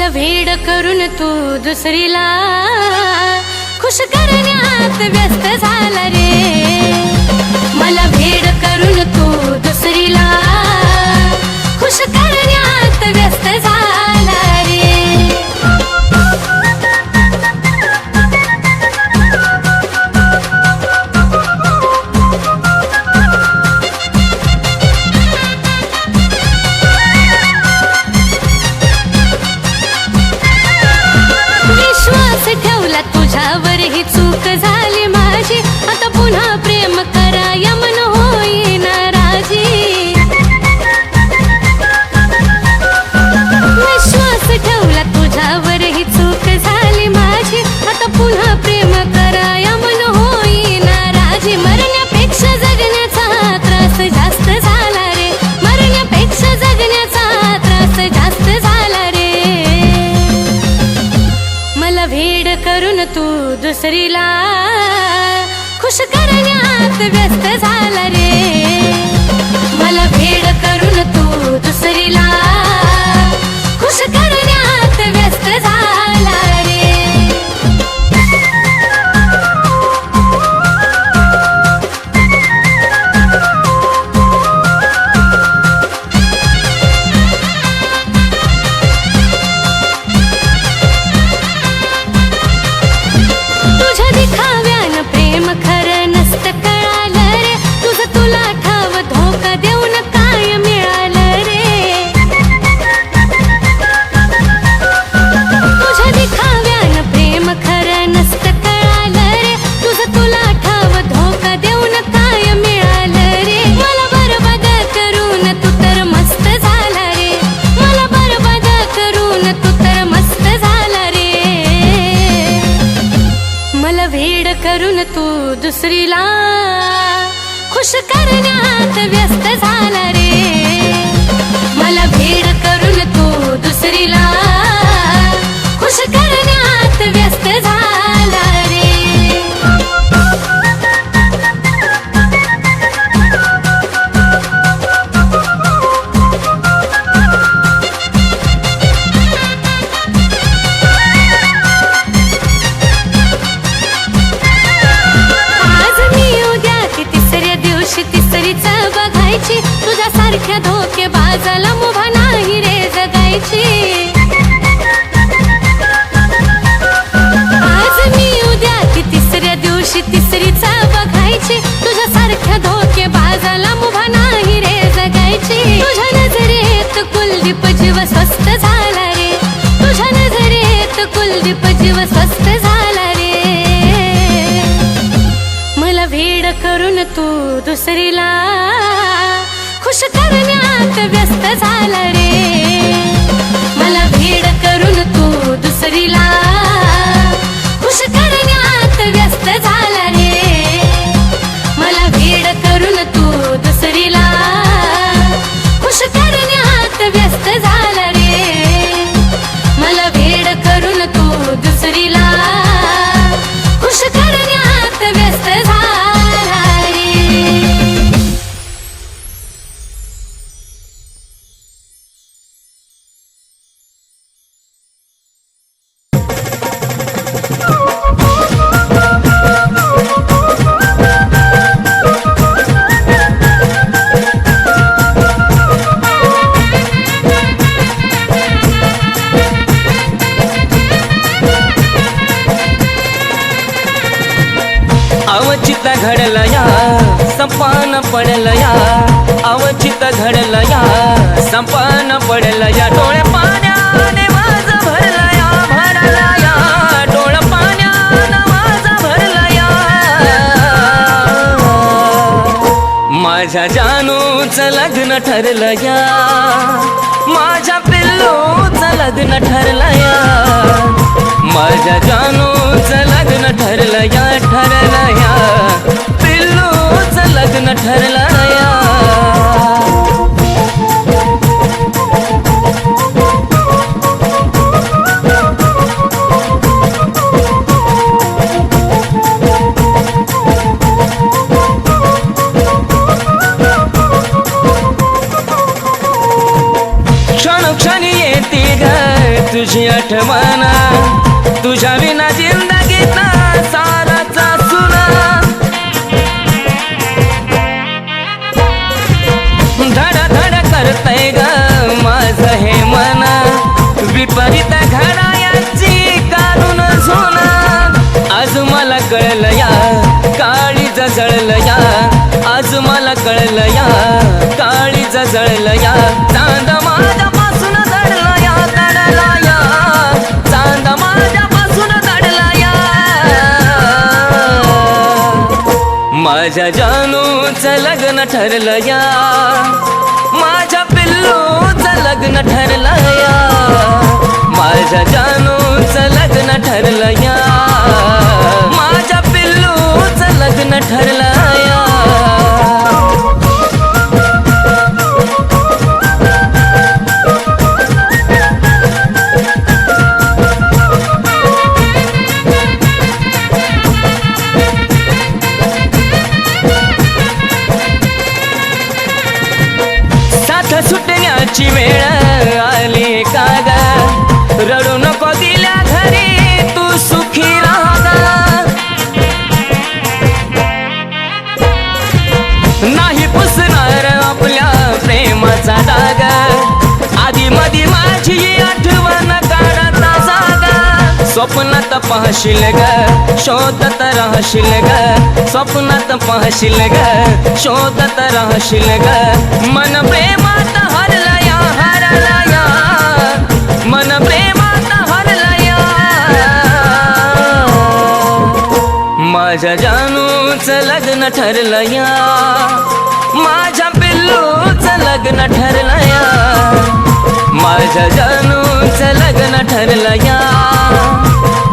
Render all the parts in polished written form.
मला वेड करून तू दुसरीला खुश करण्यात व्यस्त झाला रे। मला वेड करून तू दुसरीला खुश करण्यात व्यस्त झाला रे। ठेवला तुझ्यावर ही चूक झाली माझी, आता पुन्हा प्रेम कराया मन होई नाराजी। विश्वास ठेवला तुझ्यावर ही चूक झाली माझी, आता पुन्हा प्रेम कराया मन होई नाराजी। मरण्यापेक्षा जगण्याचा त्रास जास्त झाला रे, मरण्यापेक्षा जगण्याचा त्रास जास्त झाला रे। मला वेड करून तू दुसरीला खुश करण्यात व्यस्त झाला रे। मला वेड करून तू दुसरीला खुश करण्यात व्यस्त झाला रे। करून तू दुसरीला खुश करण्यात व्यस्त झाला रे। मला वेड करून तू दुसरीला खुश करण्यात व्यस्त झाला रे। तुझ्यासारख्या धोकेबाजाला मुभा नाही रे जगायची। आज मी उद्या की तिसऱ्या दिवशी तिसरीचा बघायची, तुझ्यासारख्या धोकेबाजाला मुभा नाही रे जगायची। तुझ्या नजरेत कुलदीप जीव स्वस्थ झाला रे, तुझ्या नजरेत कुलदीप जीव स्वस्थ झाला रे। मला वेड करून तू दुसरीला खुश करण्यात व्यस्त झाला रे। मला वेड करून तू दुसरीला खुश करण्यात व्यस्त झाला रे। मला वेड करून तू दुसरीला खुश करण्यात व्यस्त झाला रे। मला वेड करून तू दुसरीला खुश करण्यात व्यस्त झाला रे। अवचित घडलं या संपान पडलं या, अवचित घडलं या संपान पडलं या। डोळे पाण्याने माझं भरलं या, भरलं या डोळे पाण्याने माझं भरलं या। माझ्या जानूचं लग्न ठरलं या, माझ्या पिल्लूचं लग्न ठरलं या। माझ्या जानूचं लग्न ठरलं या, ठरलं या पिल्लूचं लग्न ठरलं या। क्षणोक्षणी येते ग तुझी आठवण, तुझ्या विना जिंदगीत साराचा सुना. धड धड करतय ग माझं हे मन, विपरीत घडायाची काढून झोना. आज मला कळलं या काळीज जळलं या, आज मला कळलं या काळीज जळलं या. चांद माझ्यापासून दडला या, दडला या, चांद माझ्यापासून दडला या. माझ्या जानूचं लग्न ठरलं या, माझ्या पिल्लूचं लग्न ठरलं या, माझ्या जानूचं लग्न ठरलं या, माझ्या पिल्लूचं लग्न ठरलं या. साथ सुटण्याची वेळ आली का ग, रडू नको दिल्या घरी तू सुखी राहा. नाही पुसणार आपल्या प्रेमाचा डाग, आधी मधी माझी आठवण काढता जागा. स्वप्नात पाहशील ग शोधत राहशील ग, स्वप्नात पाहशील ग शोधत राहशील ग. मन प्रेमात हरला या, हरला या, मन प्रेमात हरला या. माझ्या जानूचं लग्न ठरलं या, माझ्या पिल्लूचं लग्न ठरलं या, माझ्या जानूचं लग्न ठरलं या,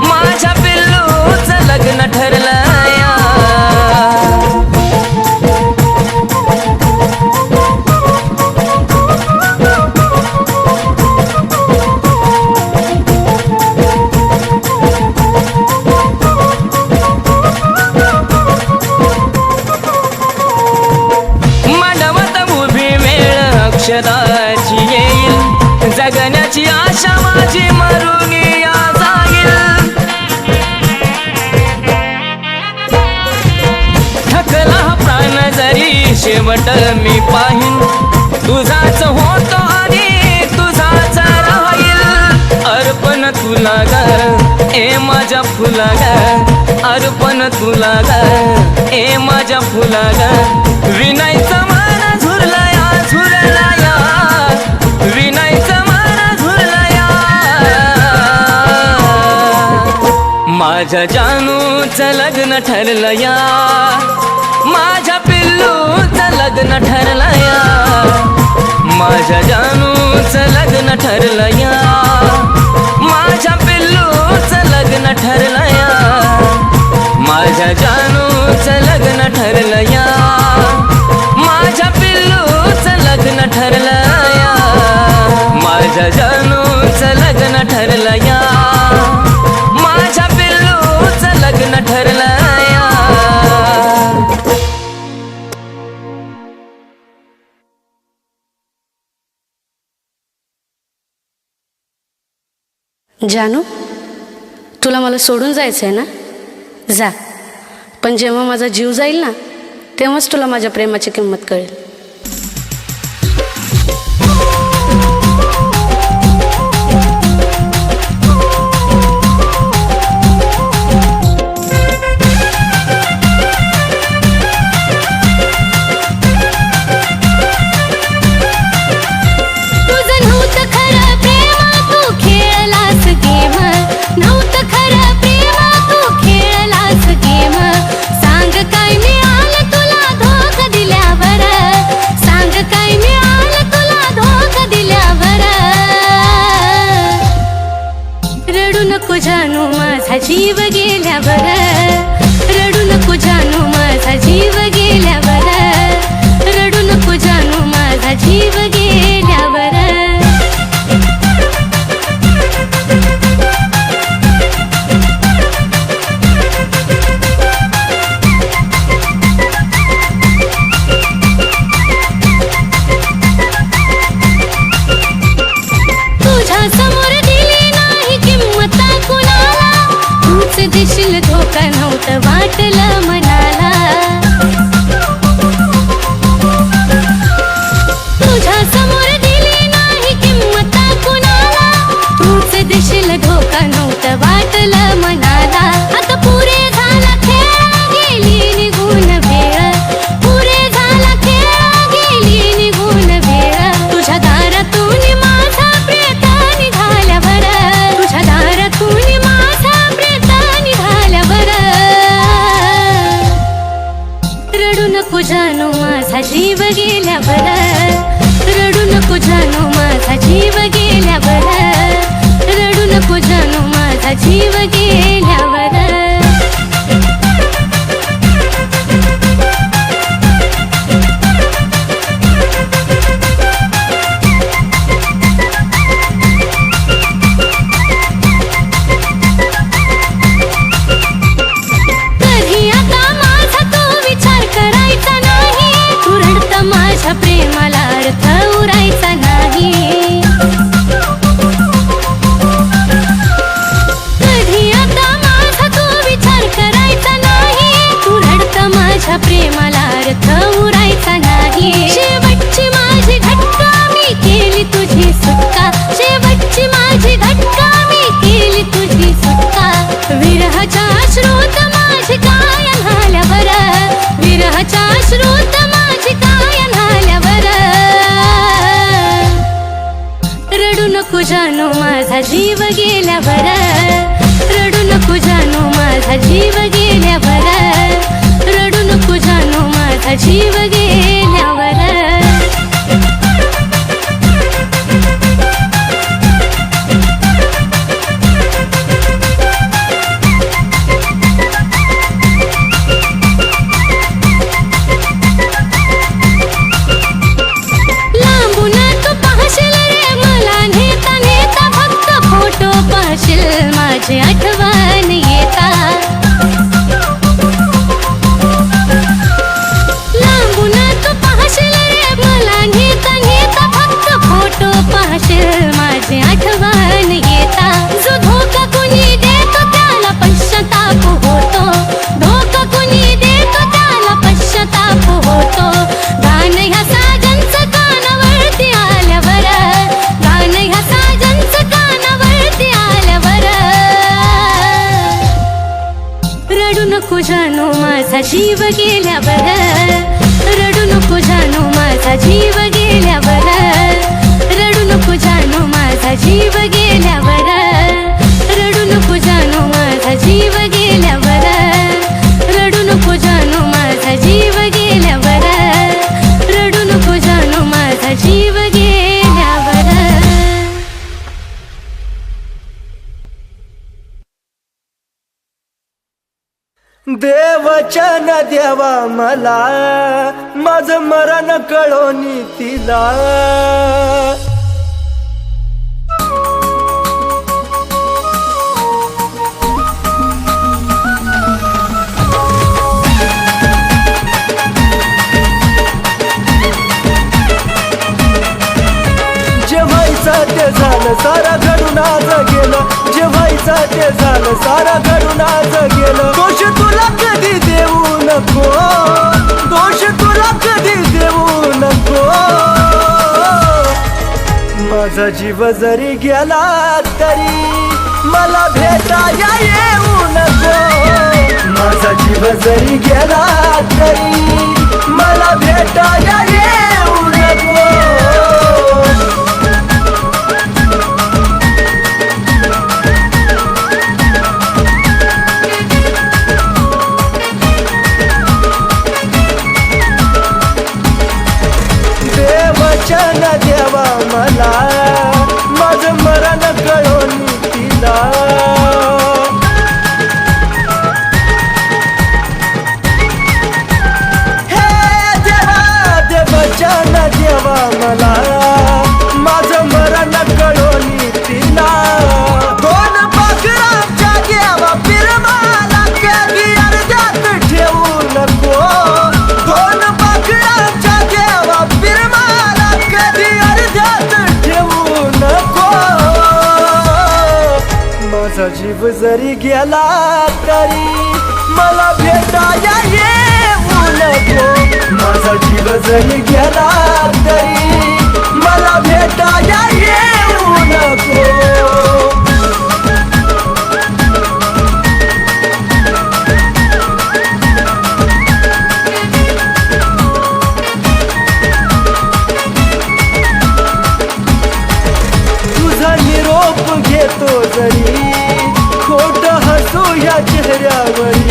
माझ्या पिल्लूचं लग्न ठरलं या. अक्षराची येईल, जगण्याची आशा माझी मरून या जाईल. थकला प्राण जरी शेवट मी पाहीन, तुझाच होतो आणि तुझाच राहील. अर्पण तुला ग ए माझ्या फुला ग, अर्पण तुला ग ए माझ्या फुला ग. विनायचं मन झुरला या, झुरला या, विनायचं मन झुरला या. माझ्या जानूचं लग्न ठरलं या, माझ्या पिल्लूचं लग्न ठरलं या, माझ्या जानूचं लग्न ठरलं या, माझ्या पिल्लूचं लग्न ठरलं या, माझ्या जानूचं लग्न ठरलं या, माझ्या पिल्लूचं लग्न ठरलं या, माझ्या जानूचं लग्न ठरलं या, माझ्या पिल्लूचं लग्न ठरलं या. जानू, तुला मला सोडून जायचं आहे ना? जा, पण जेव्हा माझा जीव जाईल ना तेव्हाच तुला माझ्या प्रेमाची किंमत कळेल. जानू माझा जीव गेल्यावर, रडू नको जानू माझा जीव गेल्यावर, रडू नको जानू माझा जीव गेल्यावर. तुझ्या समोर दिली ना धोका नव्हतं वाटलं मनाला. आता पुरे झाला खेळ गेली निघून वेळ, पुरे झाला खेळ गेली निघून वेळ. तुझ्या दारातून माझा प्रेत निघाल्यावर, तुझ्या दारातून माझा प्रेत निघाल्यावर. रडू नको जानू माझा जीव गेल्यावर, रडू नको जानू माझा जीव गेल्यावर, रडू नको जानू माझा जीव गेल्यावर. कधी आता माझा तो विचार करायचा नाही, तू रडता माझ्या प्रेमाला अर्थ उरायचा नाही. कधी आता माझा तो विचार करायचा नाही, तू रडता माझ्या प्रेमाला अर्थ उरायचा नाही. शेवटची माझी घटका मी केली तुझी सुटका, शेवटची माझी घटका मी केली तुझी सुटका. विरहाच्या अश्रूत माझी काय झाल्यावर, विरहाच्या अश्रूत माझी काय झाल्यावर. रडू नको जानू माझा जीव गेल्यावर, रडू नको जानू माझा जीव गेल्यावर, रडू नको जानू माझा जीव गेल्यावर. लांबून तू पाहशील रे मला नेता नेता, फक्त फोटो पाहशील माझी आठवण येता. लांबून तू पाहशील रे मला नेता नेता, फक्त फोटो पाहशील माझी आठवण येता. जो धोका कुणी देतो त्याला पश्चाताप होतो, धोका कुणी देतो त्याला पश्चाताप होतो. गाणं ह्या साजनचं कानावरती आल्यावर, गाणं ह्या साजनचं कानावरती आल्यावर. रडू नको जानू माझा जीव गेल्यावर, रडू नको जानू माझा जीव गेल्यावर, रडू नको जानू माझा जीव गेल्यावर, रडू नको जानू माझा जीव गेल्यावर, रडू नको जानू माझा जीव गेल्यावर, रडू नको जानू माझा जीव गेल्यावर. देवचन देवा मला माझं मरण कळोनी तिला. जे व्हायचं ते झालं सारा घडून आज गेलं, जे व्हायचं ते झालं सारा घडून आज गेलं. दोष तुला कधी देऊ नको, दोष तुला कधी देऊ नको. माझा जीव जरी गेला तरी मला भेटाया येऊ नको, माझा जीव जरी गेला तरी मला भेटाया येऊ नको. देवचन देवा मला माझं मरण कळोनी तिला. हे देवा देवचन देवा मला माझं मरण कळोनी तिला. दोन पाखरांच्या देवा पिरमाला कधी अर्ध्यात ठेवू नको, दोन पाखरांच्या देवा पिरमाला कधी अर्ध्यात ठेवू नको. माझा जीव जरी गेला तरी मला भेटाया येऊ नको, माझा जीव जरी गेला तरी मला भेटाया येऊ नको. हसू या चेहऱ्यावरी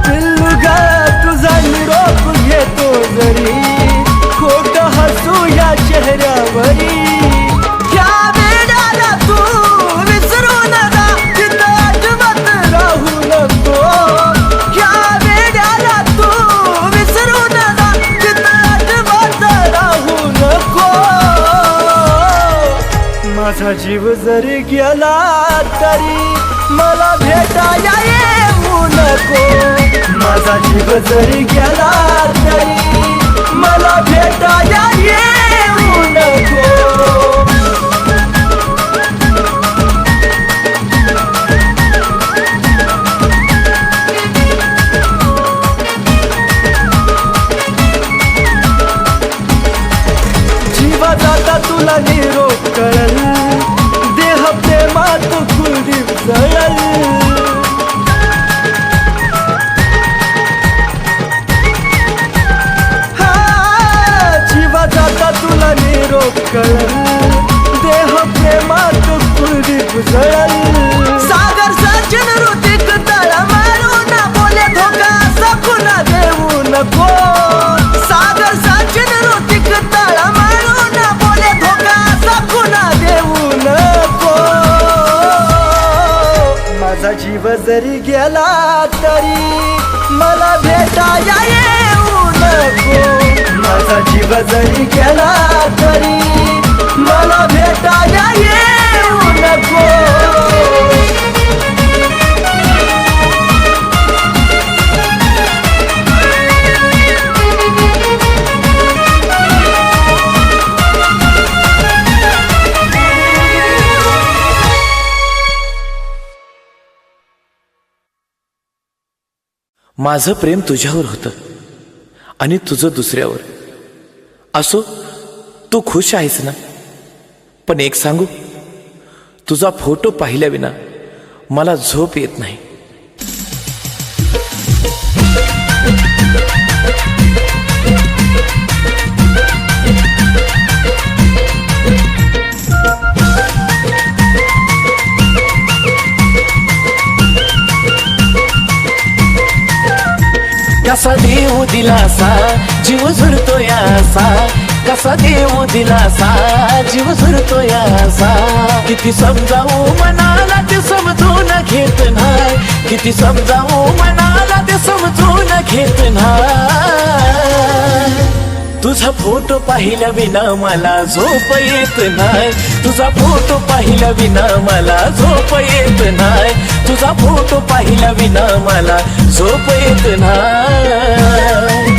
पिल्लुगा तुझा निरोप घेतो जरी खोट हसू या चेहऱ्यावरी या वेड्याला तू विसरू नका तिथं अजिबात राहू नको या वेड्याला तू विसरू नका तिथं अजिबात राहू नको माझा जीव जरी गेला तरी मला भेटाया येऊ नको माझा जीव जरी गेला तरी मला भेटाया येऊ नको जीवा जाता तुला निरोप कळल देह प्रेमात कुलदीप जळल जीवा जाता तुला निरोप कळल देह प्रेमात कुलदीप जळल सागर सचिन ऋतिक तळ मारू ना बोले धोका सकुना देऊ नको सागर सचिन ऋतिक तळ मारू ना बोले धोका सकुना देऊ नको माझा जीव जरी गेला तरी मला भेटाया येऊ नको माझा जीव जरी गेला तरी मला भेटाया येऊ नको माझं प्रेम तुझ्यावर होतं आणि तुझं दुसऱ्यावर. असो, तू खुश आहेस ना? पण एक सांगू, तुझा फोटो पाहिल्या विना मला झोप येत नाही. कसा देऊ दिलासा जीव झुरतो यासा, कसा देऊ दिलासा जीव झुरतो यासा. किती समजावू मनाला ते समजून घेत नाही, किती समजावू मनाला ते समजून घेत नाही. तुझा फोटो पाहिल्या विना मला झोप येत नाही, तुझा फोटो पाहिल्या विना मला झोप येत नाही, तुझा फोटो पाहिल्या विना मला झोप येत नाही.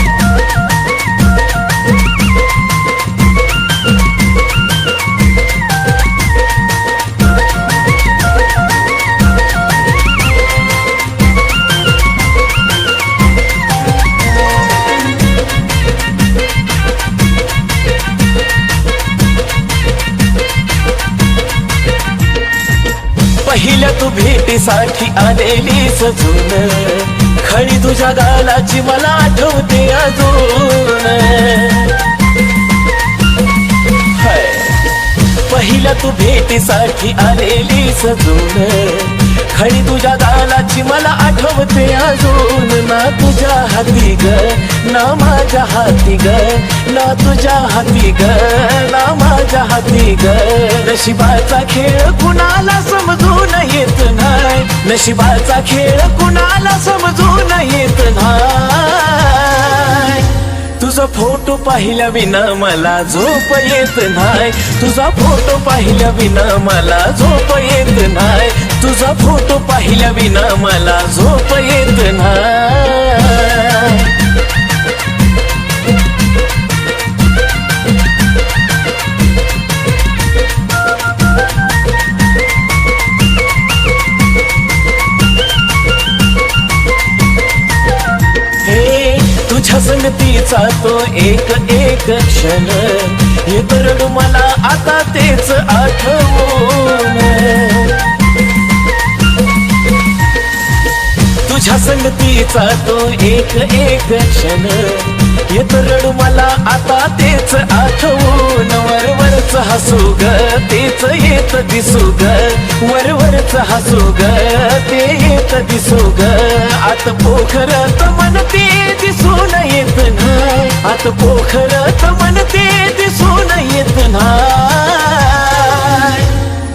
पहिल्या तू भेटीसाठी आलेली सजून, खडी तुझ्या गालाची मला आठवते अजून. पहिल्या तू भेटीसाठी आलेली सजून, खडी तुझ्या गालाची मला आठवते अजून. ना तुझ्या हाती ग ना माझ्या हाती ग, ना तुझ्या हाती ग ना माझ्या हाती ग. नशिबाचा खेळ कुणाला समजून येत नाही, नशिबाचा खेळ कुणाला समजून येत नाही. तुझा फोटो पाहिल्या विना मला झोप येत नाही, तुझा फोटो पाहिल्या विना मला झोप येत नाही, तुझा फोटो पाहिल्या विना मला झोप येत नाही. तुझ्या संगतीचा तो एक एक क्षण येतो रडू मला आता तेच आठवून. तुझ्या संगतीचा तो एक एक क्षण येतो रडू मला आता तेच आठवून. वरवरच हसू ग तेच येत दिसू ग वरवरच हसू ग ते येत दिसू ग आत पोखरत म्हणते दिसून येत नाही आत पोखरत म्हणते दिसून येत नाही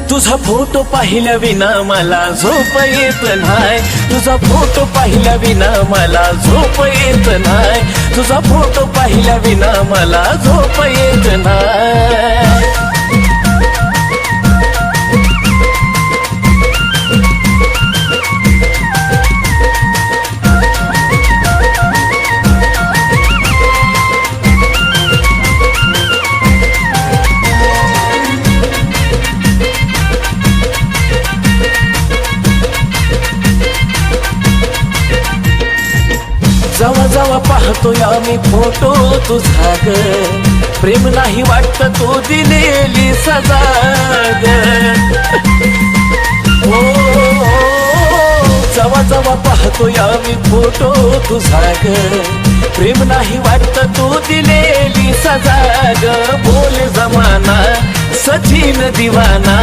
तुझा फोटो पाहिल्या विना मला झोप येत नाही तुझा फोटो पाहिल्या विना मला झोप येत नाही तुझा फोटो पाहिल्या विना मला झोप येत नाही जवा जवा पाहतोय आम्ही फोटो तुझा ग प्रेम नाही वाटत तू दिलेली सजा ग ओ जवा जवा पाहतोय आम्ही फोटो तुझा ग प्रेम नाही वाटत तू दिलेली सजा ग बोले जमाना सचिन दिवाना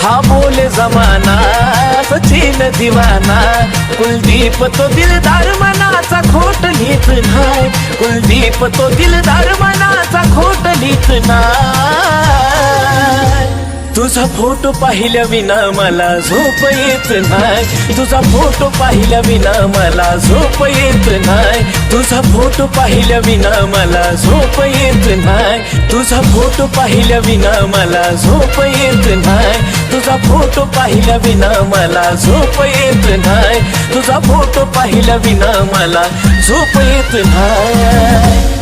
हा बोले जमाना सचिन दिवाना कुलदीप तो दिलदार मनाचा खोट लिहित नाही कुलदीप तो दिलदार मनाचा खोट लिहित नाही तुझा फोटो पाहिल्या विना मला झोप येत नाही तुझा फोटो पाहिल्या विना मला झोप येत नाही तुझा फोटो पाहिल्या विना मला झोप येत नाही तुझा फोटो पाहिल्या विना मला झोप येत नाही तुझा फोटो पाहिल्या विना मला झोप येत नाही तुझा फोटो पाहिल्या विना मला झोप येत नाही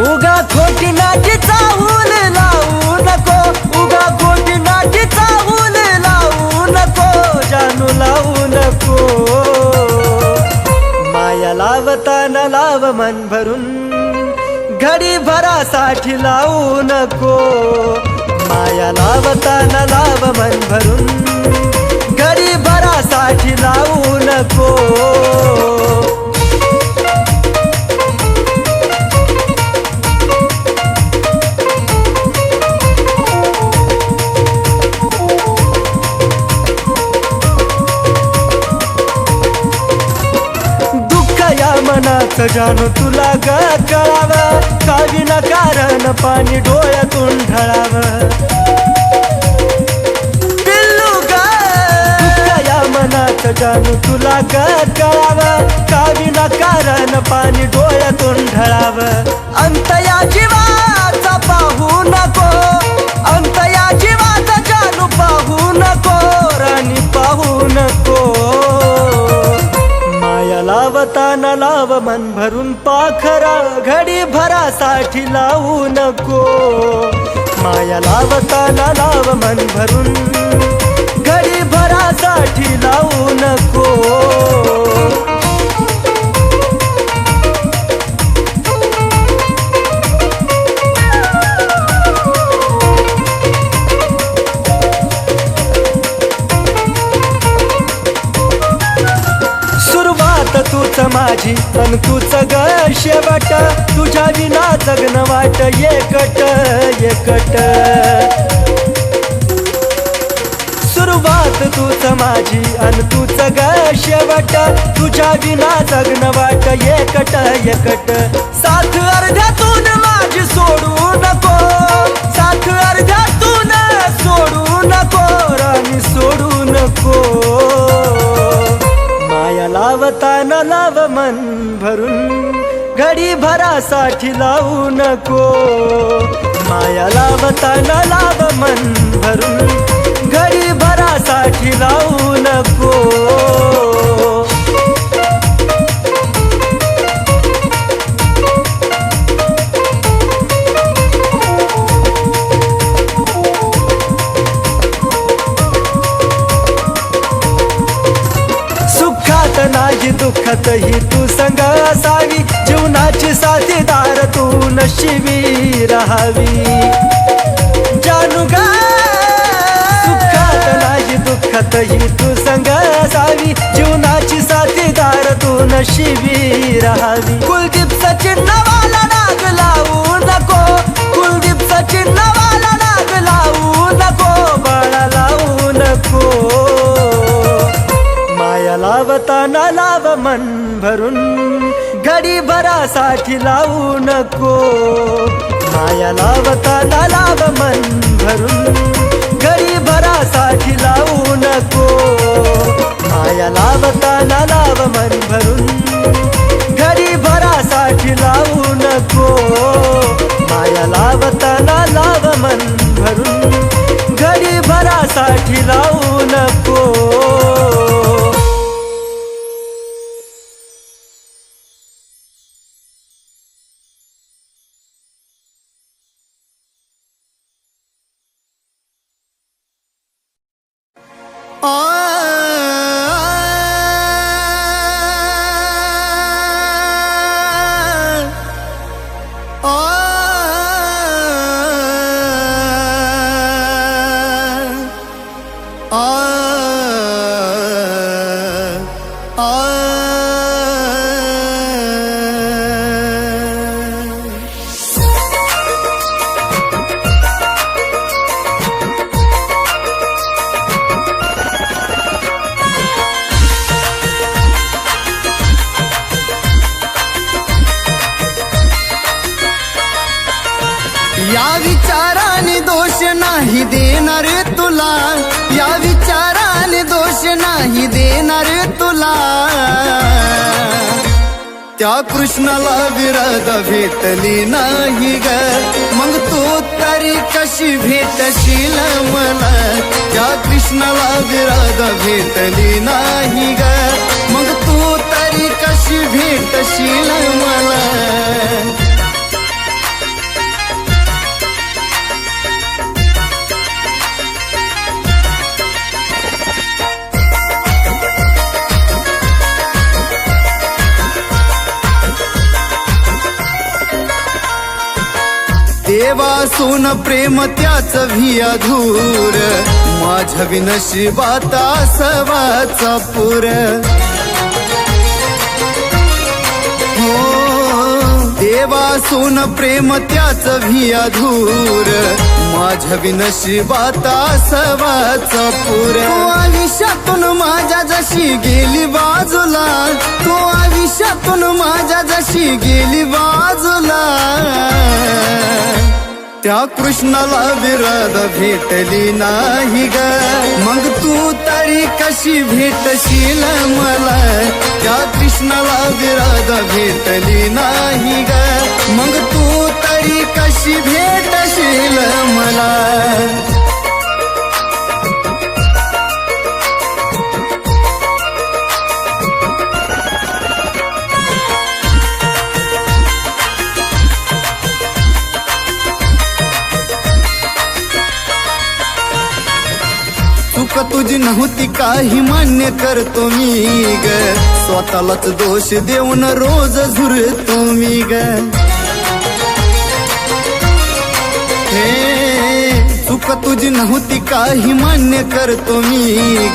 उगा खोटी नाटी चाहूल लावू नको उगा खोटी नाटी चाहूल लावू नको जानू लावू नको माया लावताना लाव मन भरून घडी भरासाठी लावू नको माया लावताना लाव मन भरून घडी भरासाठी लावू नको मनाचं जानू तुला ग कळावं का विना कारण पाणी डोळ्यातून ढळावं पिल्लू ग या मनाचं जानू तुला ग कळावं का विना कारण पाणी डोळ्यातून ढळावं अंत या जीवाचा पाहू नको अंत या जीवाचा जानू पाहू नको राणी पाहू नको माया लावताना लाव मन भरून पाखरा घडी भरासाठी लावू नको माया लावताना लाव मन भरून घडी भरासाठी लावू नको तूच माझी अन तूच ग शेवट तुझ्या विना जगन वाट एकट एकट सुरुवात तूच माझी अन तूच ग शेवट तुझ्या विना जगन वाट एकट एकट साथ अर्ध्यातून माझी सोडू नको साथ अर्ध्यातून सोडू नको राणी सोडू नको माया लावताना लाव मन भरून घडी भरासाठी लावू नको माया लावताना लाव मन भरून घडी भरासाठी लावू नको नाही दुःखातही तू संग असावी जीवनाची साथीदार तू नशिबी राहावी जानू ग सुखात नाही दुःखातही तू संग असावी जीवनाची साथीदार तू नशिबी राहावी कुलदीप सचिन नावाला नाग लावू नको कुलदीप सचिन नावाला नाग लावू नको बाळा लावू नको माया लावताना लाव मन भरून घडी भरासाठी लावू नको माया लावताना लाव मन भरून घडी भरासाठी लावू नको माया लावताना लाव मन भरून घडी भरासाठी लावू नको माया लावताना लाव मन भरून घडी भरासाठी लावू नको या विचाराने दोष नाही देणार तुला या विचाराने दोष नाही देणार तुला त्या कृष्णाला विरोध भेटली नाही ग मग तू तरी कशी भेटशील मला त्या कृष्णाला विरोध भेटली नाही ग मग तू तरी कशी भेटशील मला देवासून प्रेम त्याच भी अधूर माझ्या विनशिबात सवाचा पुर हो देवासून प्रेम त्याच भी अधूर माझ्या विनशिबात सवाचा पुर तो आयुष्यातून माझ्या जशी गेली बाजूला तो आयुष्यातून माझ्या जशी गेली बाजूला त्या कृष्णाला विरोध भेटली नाही ग मग तू तरी कशी भेटशील मला त्या कृष्णाला विरोध भेटली नाही ग मग तू तरी कशी भेटशील मला चूक तुझी नव्हती काही मान्य करतो मी ग स्वतःलाच दोष देऊन रोज झुरतो मी ग चूक तुझी नव्हती काही मान्य करतो मी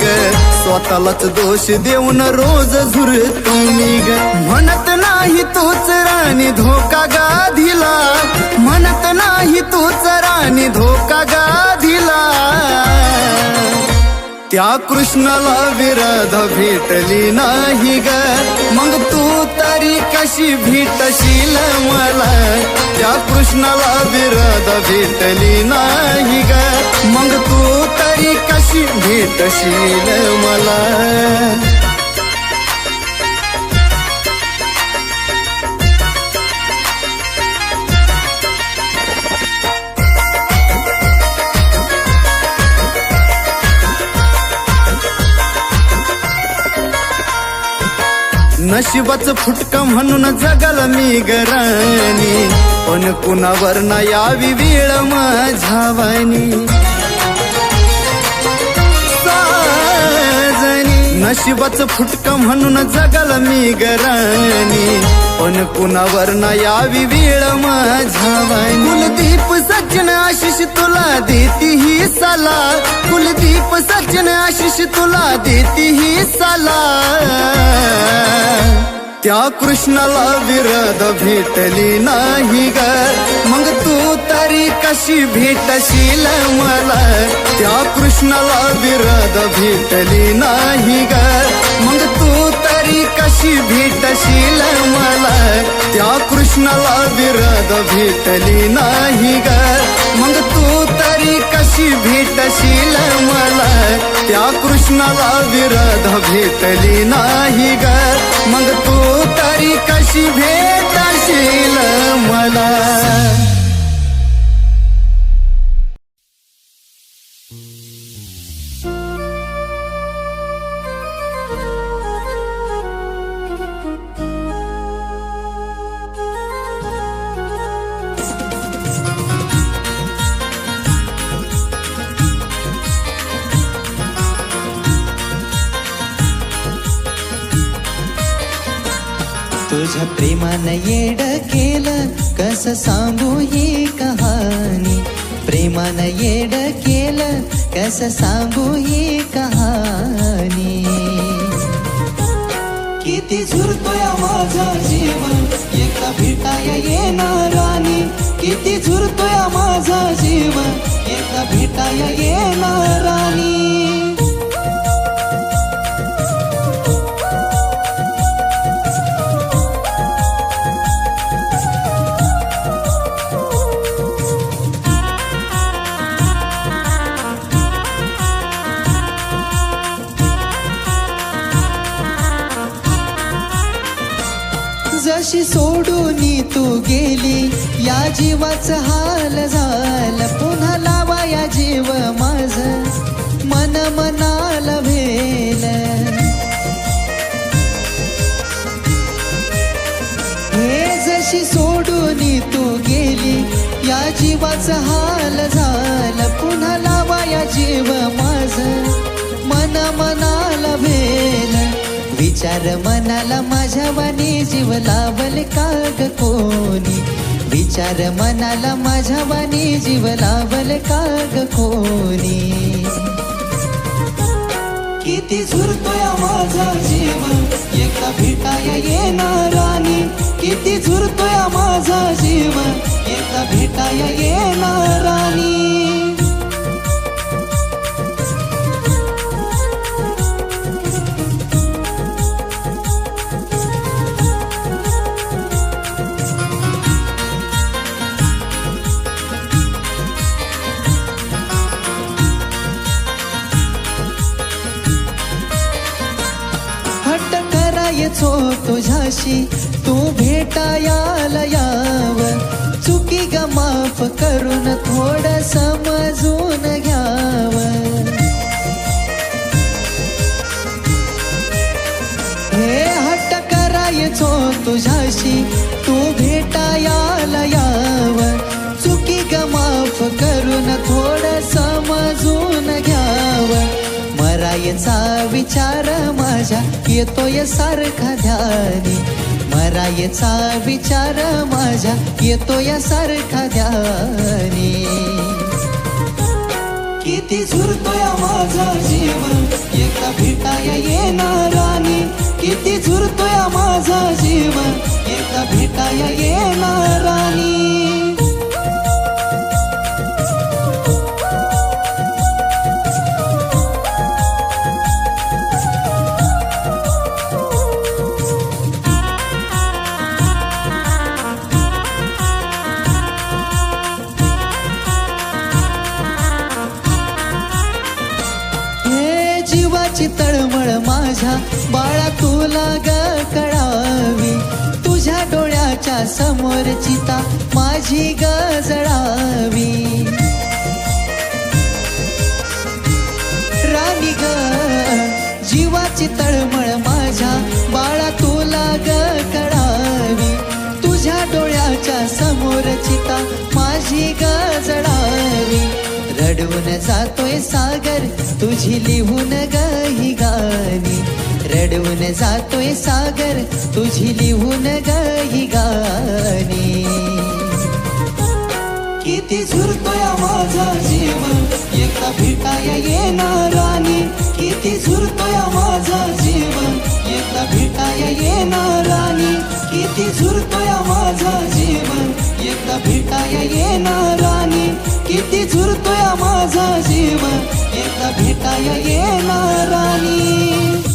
ग स्वतःलाच दोष देऊन रोज झुरतो मी ग म्हणत नाही तूच राणी धोका गाधीला म्हणत नाही तूच राणी धोका गाधीला त्या कृष्णाला विरोध भेटली नाही ग मग तू तरी कशी भेटशील मला त्या कृष्णाला विरोध भेटली नाही ग मग तू तरी कशी भेटशील मला नशिबाचं फुटका म्हणून जगल मी गराणी पण कुणावर ना यावी वेळ माझ्या वाणी नशिबाचं फुटकं म्हणून जगल मी गराणी, पण कुणावर न यावी वेळ माझ्या वाणी. कुलदीप सज्जन आशिष तुला देती ही साला, कुलदीप सज्जन आशिष तुला देती ही साला. त्या कृष्णाला विरध भेटली नाही ग, मग तू तरी कशी भेटशील मला. त्या कृष्णाला विरध भेटली नाही ग, मग तू तरी कशी भेटशील मला. त्या कृष्णाला विरध भेटली नाही ग, मग तू तरी कशी भेटशील मला. त्या कृष्णाला विरध भेटली नाही ग, मग तू तरी कशी भेटशील मला. तुझ्या प्रेमानं येड केलं, कसं सांगू ही कहाणी. प्रेमानं येड केलं, कसं सांगू ही कहाणी. किती झुरतोय माझा जीव एका भेटाया येणारानी. किती झुरतोय माझा जीव एका भेटाया येणारानी. जशी सोडूनी तू गेली, या जीवाचं हाल झालं. पुन्हा लावा या जीव माझ मन मनाला भेल. हे जशी सोडूनी तू गेली, या जीवाचं हाल झालं. पुन्हा लावा या जीव माझ मन मनाला भेल. विचार मनाला माझ्या वाणी जीव लावल का ग कोणी. विचार मनाला माझ्या वाणी जीव लावल का ग कोणी. किती झुरतोय माझा जीव एका भेटाया येणारानी. किती झुरतोय माझा जीव एका भेटाया येणारानी. तुझ्याशी तू भेटायाला याव. चुकी ग माफ करून थोडं समजून घ्याव. हे हट्ट करायचो तुझ्याशी तू भेटायाला याव. चुकी ग माफ करून थोडं समजून घ्याव. मरायचा विचार माझ्या येतोय सारखा ध्यानी. मरायचा विचार माझ्या येतोय सारखा ध्यानी. किती झुरतोय माझा जीव एका भेटाया येणारानी. किती झुरतोय माझा जीव एका भेटाया येणारानी. तळमळ माझ्या बाळा तुला ग कळावी. तुझ्या डोळ्याच्या समोर चिता माझी ग जळावी. राणी ग जीवाची तळमळ माझ्या बाळा तुला ग कळावी. तुझ्या डोळ्याच्या समोर चिता माझी ग जळावी. रडवून जातोय सागर तुझी लिहून ग ही गाणी. रडवून जातोय सागर तुझी लिहून गही गाणी किती झुरतोय माझा जीव एकदा भेटाया येणार राणी किती झुरतोय माझा जीव एकदा भेटाया येणार राणी किती झुरतोय माझा जीव एकदा भेटाया येणार राणी किती झुरतोय माझा जीव एकदा भेटाया येणार राणी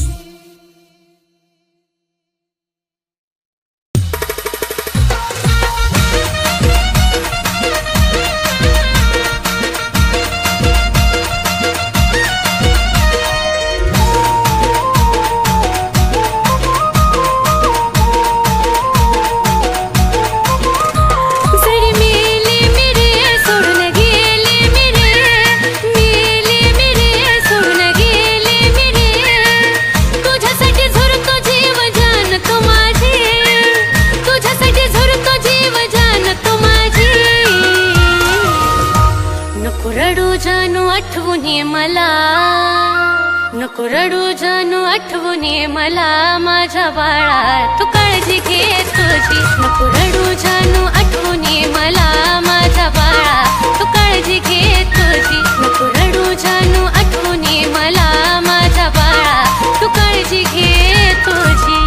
नको रडू जानू आठवून ये मला माझ्या बाळा तू काळजी घे तुझी नको रडू जानू आठवून ये मला माझ्या बाळा तू काळजी घे तुझी नको रडू जानू आठवून ये मला माझ्या बाळा तू काळजी घे तुझी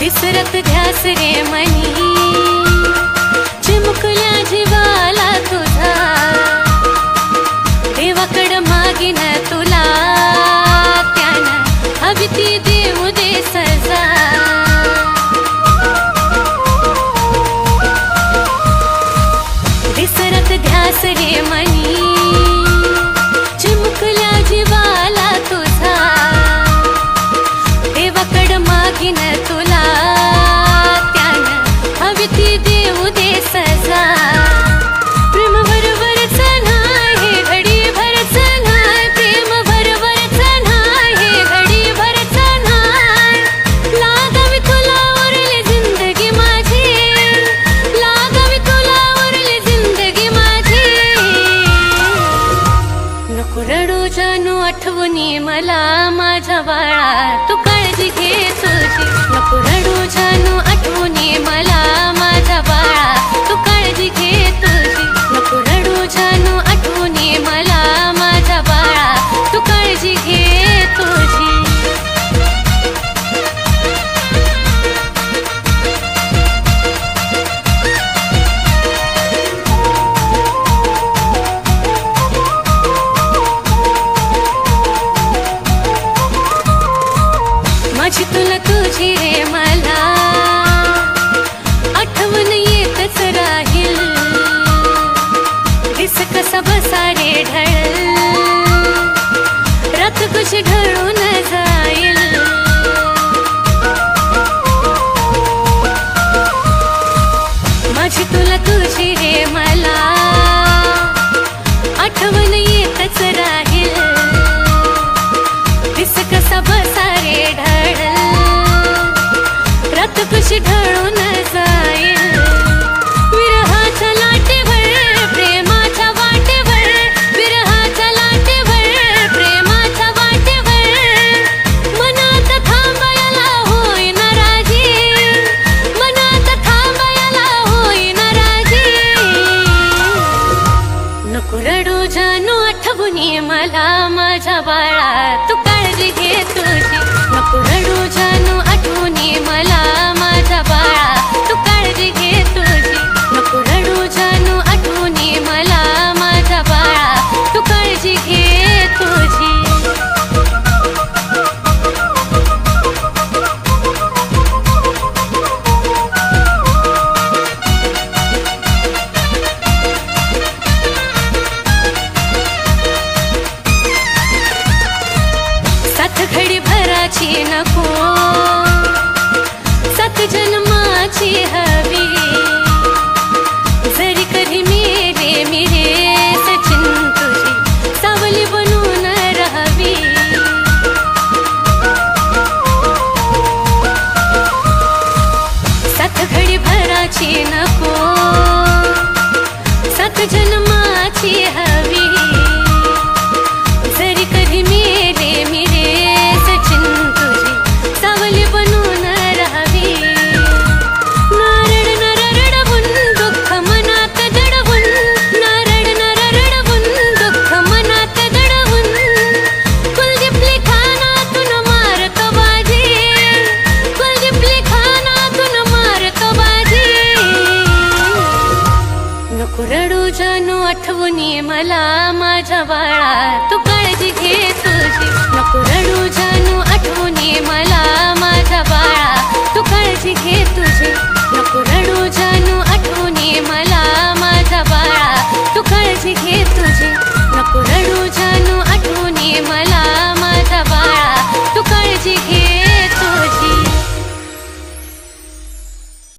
विसरत ध्यास रे मनी चिमुकल्या जीवाला तुझा देवाकड मागीन तुला त्यानं हवी ती देऊ दे सजा विसरत ध्यास रे मनी चिमुकल्या जीवाला तुझा देवाकड मागीन तुला ती देऊ दे सजा प्रेम बरोबरच नाही घडी भरच नाही प्रेम बरोबरच नाही घडी भरच नाही लागावी तुला उरली जिंदगी माझी लागावी तुला उरली जिंदगी माझी नको रडू जानू आठवून ये मला माझ्या बाळा तू काळजी घे तुझी नको रडू जानू आठवून ये मला माझ्या बाळा तू काळजी घे तुझी नको रडू जानू आठवून ये मला माझ्या बाळा तू काळजी घे तुझी माझी तुला तुझी रे मला आठवण येतच राहील दिस कसा बसा रे ढळ रात कशी ढळून जाईल माझी तुला तुझी रे मला आठवण येतच राहील दिस कसा बसा रे ढळ रात कशी ढळून जाईल विरहाच्या लाटेवर प्रेमाच्या वाटेवर विरहाच्या लाटेवर प्रेमाच्या वाटेवर मनात थांबायला होई नाराजी मनात थांबायला होई नाराजी नको रडू जानू आठवून ये मला माझ्या बाळा तू काळजी घे तुझी नको रडू जानू आठवून ये मला माझ्या बाळा मला माझ्या बाळा, तू काळजी घे तुझी, नको रडू जानू आठवणी मला माझ्या बाळा, तू काळजी घे